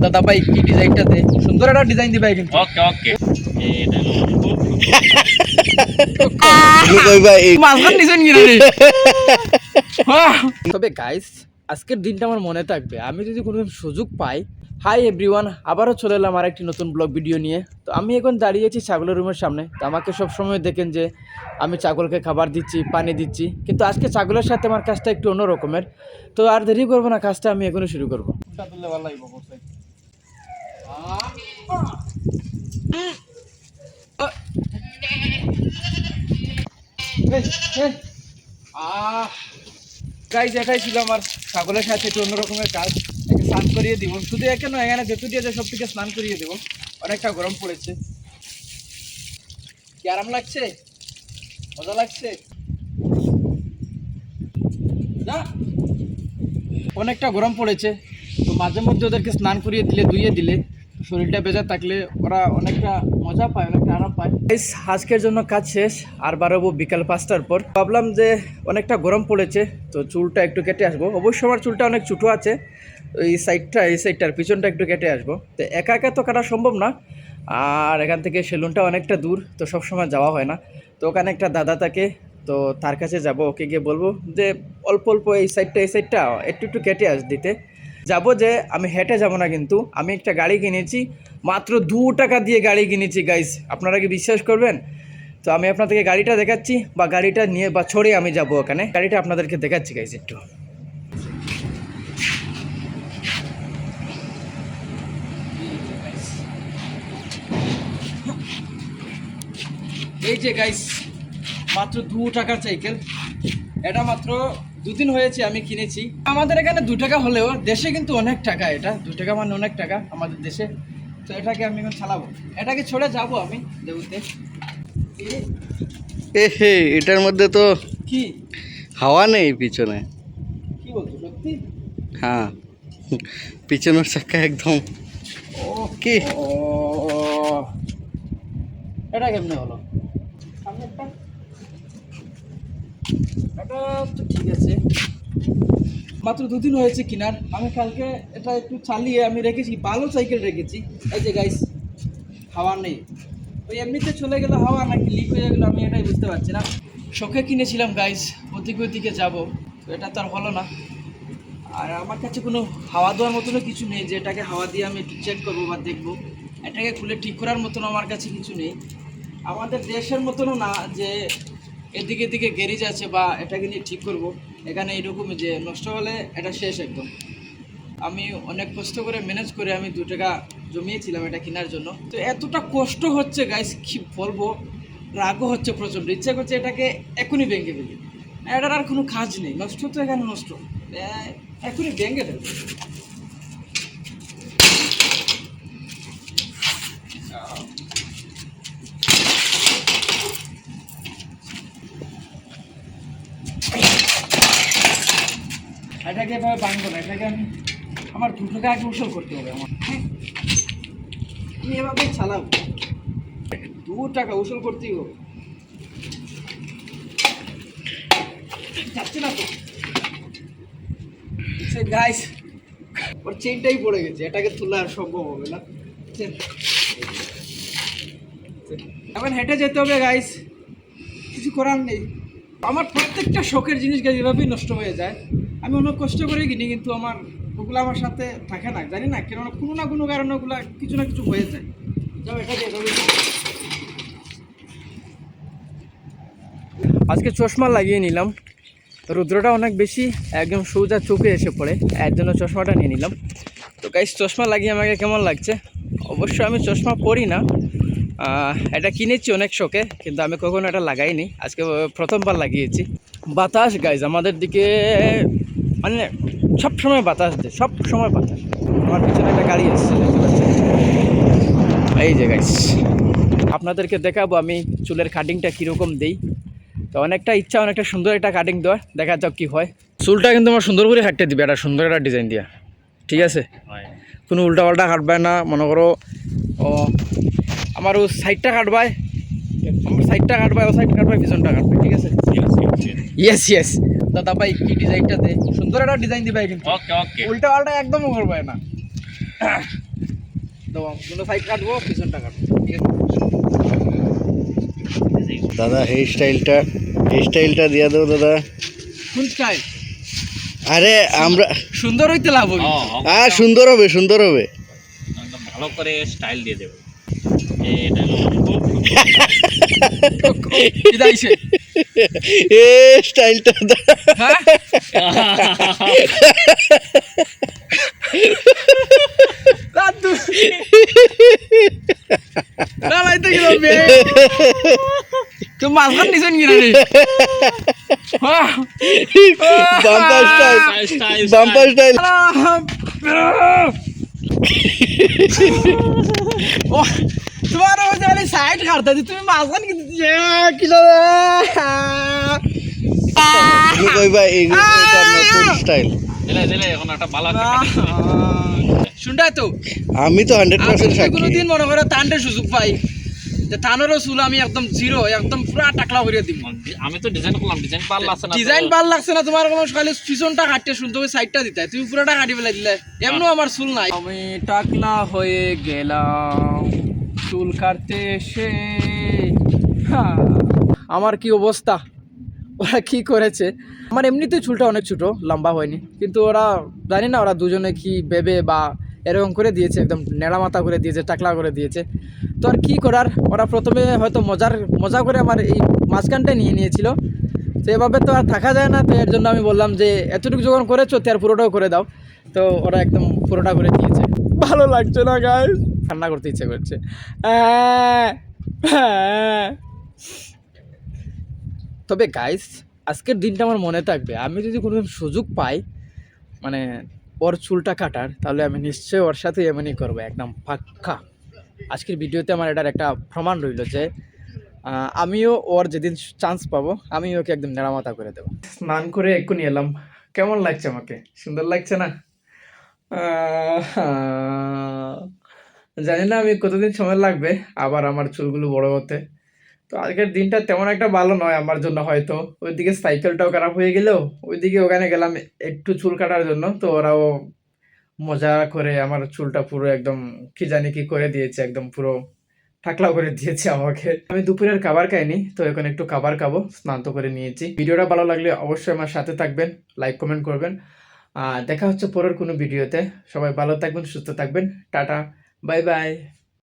দাদা ভাই কি ডিজাইনটা দে, সুন্দর একটা ডিজাইন দিবে কিন্তু। ওকে ওকে মাঝখান ডিজাইন কিনে রে। তবে গাইস আজকের দিনটা আমার মনে থাকবে আমি যদি কোনোদিন সুযোগ পাই। হাই এভরিওয়ান, আবারও চলে এলাম আর একটি নতুন ব্লগ ভিডিও নিয়ে। তো আমি এখন দাঁড়িয়েছি ছাগলের রুমের সামনে। তো আমাকে সবসময় দেখেন যে আমি ছাগলকে খাবার দিচ্ছি, পানি দিচ্ছি, কিন্তু আজকে ছাগলের সাথে আমার কাজটা একটু অন্য রকমের। তো আর দেরি করবো না, কাজটা আমি এখনই শুরু করবো। গাইস এটাই ছিল আমার ছাগলের সাথে একটু অন্য রকমের কাজ। একে স্নান করিয়ে দিব, শুধু একে নয়, এখানে যেহেতু দিয়েছে সব থেকে স্নান করিয়ে দেবো। অনেকটা গরম পড়েছে। কি আরাম লাগছে, মজা লাগছে না? অনেকটা গরম পড়েছে, তো মাঝে মধ্যে ওদেরকে স্নান করিয়ে দিলে, ধুইয়ে দিলে শরীরটা ভেজা থাকলে ওরা অনেকটা মজা পায়, অনেকটা আরাম পায়। আজকের জন্য কাজ শেষ, আর বাড়াবো বিকাল 5টার পর। ভাবলাম যে অনেকটা গরম পড়েছে, তো চুলটা একটু কেটে আসবো। অবশ্য আমার চুলটা অনেক ছোটো আছে, এই সাইডটার পিছনটা একটু কেটে আসবো। তো একা একা তো কাটা সম্ভব না, আর এখান থেকে সেলুনটা অনেকটা দূর, তো সবসময় যাওয়া হয় না। তো ওখানে একটা দাদা থাকে, তো তার কাছে যাব, ওকে গিয়ে বলবো যে অল্প অল্প এই সাইডটা একটু একটু কেটে দিতে যাবো। যে আমি হেঁটে যাব না, কিন্তু আমি একটা গাড়ি কিনেছি, মাত্র 2 টাকা দিয়ে গাড়ি কিনেছি গাইস। আপনারা কি বিশ্বাস করবেন? তো আমি আপনাদেরকে গাড়িটা দেখাচ্ছি, বা গাড়িটা নিয়ে বা ছড়ে আমি যাব ওখানে। গাড়িটা আপনাদেরকে দেখাচ্ছি গাইস একটু। এই যে গাইস, মাত্র 2 টাকার সাইকেল। এটা মাত্র 2 দিন হয়েছে আমি কিনেছি। আমাদের এখানে 2 টাকা হলেও দেশে কিন্তু অনেক টাকা। এটা 2 টাকা মানে অনেক টাকা আমাদের দেশে। তো এটাকে আমি এখন চালাবো, এটাকে ছড়ে যাবো আমি দেউতে। হে এটার মধ্যে তো কি হাওয়া নেই পিছনে। কি বলছো, সত্যি? হ্যাঁ, পিছনের চাকা একদম। কি ও, এটা কেমনে হলো? সামনেরটা এটা তো ঠিক আছে। মাত্র 2 দিন হয়েছে কিনার। আমি কালকে এটা একটু চালিয়ে আমি রেখেছি, ভালো সাইকেল রেখেছি। এই যে গাইস, হাওয়া নেই। ওই এমনিতে চলে গেলে হাওয়া নাকি লিক হয়ে গেলো, আমি এটাই বুঝতে পারছি না। শখে কিনেছিলাম গাইস, ওদিকে ওদিকে যাবো, তো এটা তো আর হলো না। আর আমার কাছে কোনো হাওয়া দেওয়ার মতনও কিছু নেই যে এটাকে হাওয়া দিয়ে আমি একটু চেক করবো বা দেখবো। এটাকে খুলে ঠিক করার মতন আমার কাছে কিছু নেই। আমাদের দেশের মতনও না যে এদিকে এদিকে গ্যারেজ আছে বা এটাকে নিয়ে ঠিক করব। এখানে এরকমই যে নষ্ট হলে এটা শেষ একদম। আমি অনেক কষ্ট করে ম্যানেজ করে আমি 2 টাকা জমিয়েছিলাম এটা কেনার জন্য। তো এতটা কষ্ট হচ্ছে গাইস, কি বলবো, রাগও হচ্ছে প্রচণ্ড, ইচ্ছা করছে এটাকে এখনই ভেঙে ফেলি। এটার আর কোনো কাজ নেই, নষ্ট তো এখানে নষ্ট, এখনই ভেঙে দেবে। এটাকে এভাবে ভাঙবো না, এটাকে আমি আমার 2 টাকা আগে উসুল করতে হবে আমার। আমি এভাবেই চালাবো, 2 টাকা উসুল করতেই হবে। যাচ্ছে না তো গাইস, ওর চেনটাই পড়ে গেছে, এটাকে তোলা আর সম্ভব হবে না। এখন হেঁটে যেতে হবে গাইস, কিছু করার নেই। আমার প্রত্যেকটা শখের জিনিস গাছ এভাবেই নষ্ট হয়ে যায়। আমি অনেক কষ্ট করে কিনি, কিন্তু আমার ওগুলো আমার সাথে থাকে না, জানি না কেন, কোনো না কোনো কারণে ওগুলো কিছু না কিছু হয়ে যায়। যাও এটা এভাবে। আজকে চশমা লাগিয়ে নিলাম, রৌদ্রটা অনেক বেশি, একদম সোজা চোখে এসে পড়ে, এর জন্য চশমাটা নিয়ে নিলাম। তো গাইস চশমা লাগিয়ে আমাকে কেমন লাগছে? অবশ্য আমি চশমা পরি না, এটা কিনেছি অনেক শখে, কিন্তু আমি কখনো এটা লাগাইনি, আজকে প্রথমবার লাগিয়েছি। বাতাস গাইস আমাদের দিকে মানে সব সময় বাতাস দেয়, সব সময় বাতাস। আমার পিছনে একটা গাড়ি এসেছে, দেখতে পাচ্ছেন? এই যে গাইস আপনাদেরকে দেখাবো আমি চুলের কাটিংটা কীরকম দেই। তো অনেকটা ইচ্ছা, অনেকটা সুন্দর একটা কাটিং দেওয়ার, দেখা যাক কী হয়। চুলটা কিন্তু আমার সুন্দর করে কাটতে দিবে, একটা সুন্দর একটা ডিজাইন দিয়া, ঠিক আছে? কোনো উল্টা পাল্টা কাটবে না, মনে করো ও আমার ও সাইডটা কাটবায়, আমার সাইডটা কাটবায়, ও সাইড কাটবায়, পিছনটা কাটবে, ঠিক আছে? ইয়েস ইয়েস, দাদা ভাই কি ডিজাইনটা দে, সুন্দর একটা ডিজাইন দিবে কিন্তু ওকে ওকে উল্টা পাল্টা একদম করবে না। তো দুটো সাইড কাটবো, পিছনটা কাটবো, ঠিক আছে? দাদা হেয়ার স্টাইলটা দিয়ে দাও দাদা। কোন স্টাইল? আরে আমরা সুন্দর হইতে লাভ হবে। সুন্দর হবে সুন্দর হবে। একদম ভালো করে স্টাইল দিয়ে দেবো। এটা খুব কি দাইছে? এ স্টাইলটা হ্যাঁ দাদু না লাইতে কি হবে? তুমি মাঝখান নিছেন কি রে? Bumper style, style bumper style. ও তোমার ওই যে সাইড কাটতে তুমি মাঝখান কি দিচ্ছে কি তুমি কইবা এটা নতুন স্টাইল। দিলে দিলে এখন একটা ভালো শুনটাই তো আমি তো 100% সাক্ষী। কোনোদিন মনে করে টানতে সুযোগ পাই যে টানেরও চুল আমি একদম জিরো, একদম পুরা টাকলা করে দিব। আমি তো ডিজাইন করলাম, ডিজাইন ভালো লাগছে না। ডিজাইন ভালো লাগছে না তোমার, কোনো খালি পিছনটা কাটতে শুনতে হবে, সাইডটা দিতে তুমি পুরোটা কাটি ফেলে দিলে। এমনও আমার চুল নাই, আমি টাকলা হয়ে গেলাম চুল কাটতে এসে। আমার কি অবস্থা, ওরা কি করেছে। আমার এমনিতে চুলটা অনেক ছোটো, লম্বা হয়নি, কিন্তু ওরা জানি না ওরা দুজনে কি ভেবে বা এরকম করে দিয়েছে, একদম নেড়া মাথা করে দিয়েছে, টাকলা করে দিয়েছে। তো আর কী করার, ওরা প্রথমে হয়তো মজা করে আমার এই মাঝখানটা নিয়ে নিয়েছিল, তো এভাবে তো আর থাকা যায় না। তো এর জন্য আমি বললাম যে এতটুকু যখন করেছো তো আর পুরোটাও করে দাও। তো ওরা একদম পুরোটা করে দিয়েছে। ভালো লাগছে না গাইস, ঠান্ডা করতে ইচ্ছে করছে। তবে গাইস আজকের দিনটা আমার মনে থাকবে। আমি যদি কোনো সুযোগ পাই মানে ওর চুলটা কাটার, তাহলে আমি নিশ্চয়ই ওর সাথে এমনই করবো, একদম পাক্কা। আজকের ভিডিওতে আমার এটার একটা প্রমাণ রইল যে আমিও ওর যেদিন চান্স পাবো আমি ওকে একদম নেড়ামাথা করে দেবো। স্নান করে এক্ষুনি এলাম, কেমন লাগছে আমাকে? সুন্দর লাগছে না? জানি না আমি কতদিন সময় লাগবে আবার আমার চুলগুলো বড় হতে। তো আজকের দিনটা তেমন একটা ভালো নয় আমার জন্য, হয়তো ওইদিকে সাইকেলটাও খারাপ হয়ে গেলেও ওইদিকে ওখানে গেলাম একটু চুল কাটার জন্য, তো ওরাও মজা করে আমার চুলটা পুরো একদম কি জানি কি করে দিয়েছে, একদম পুরো ঠাকলা করে দিয়েছে আমাকে। আমি দুপুরের খাবার খাইনি, তো এখন একটু খাবার খাবো, স্নান তো করে নিয়েছি। ভিডিওটা ভালো লাগলে অবশ্যই আমার সাথে থাকবেন, লাইক কমেন্ট করবেন। দেখা হচ্ছে পরের কোনো ভিডিওতে। সবাই ভালো থাকবেন, সুস্থ থাকবেন, টাটা, বাই বাই।